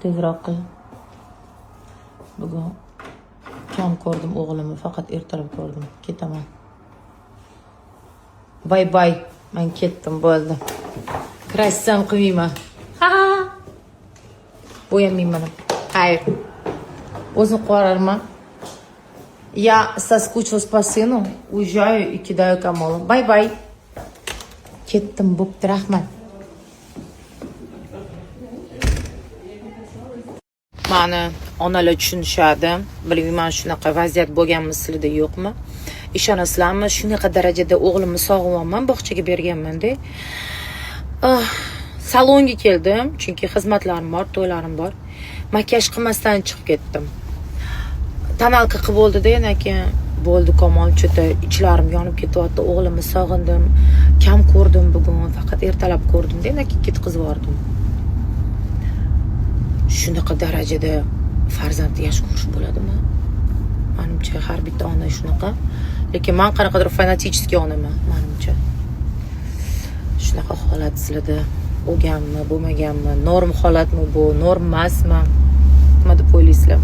tezroq qil. Bugun kam ko'rdim o'g'limni, faqat ertalab ko'rdim. Ketaman. Bay bay. Men ketdim, bo'ldi. Kirassam qilmayman. Ha! Bo'yamayman. Hayır. O'zim qorarman. Я соскучилась по сыну. Уезжаю и кидаю Камолу. Бай-бай. Ketdim, bo'pti, rahmat. Mani onalar tushunishadi. Bilmayman shunaqa vaziyat bo'lganmi sizlarda yo'qmi? Ishonasizlarmi? Shunaqa darajada o'g'limni sog'inman, bog'chaga berganman-da. Salonga keldim, chunki xizmatlarim bor, to'ylarim bor. Makiyaj qilmasdan chiqib ketdim. Tonalka qilib bo'ldi-da, yana keyin bo'ldi Kamol, cho'ta ichlarim yonib ketyapti, o'g'limni sog'indim. Kam ko'rdim bugun, faqat ertalab ko'rdim-da, yana ketqizib yubordim. Shunaqa darajada farzandni yaxshi ko'rish bo'ladimi? Menimcha har bitta ona shunaqa. Lekin men qanaqadir fanatik onaman, menimcha. Shunaqa holat sizlarda bo'lganmi, bo'lmaganmi? Norm holatmi bu, norm emasmi? Nima deb o'ylaysizlar?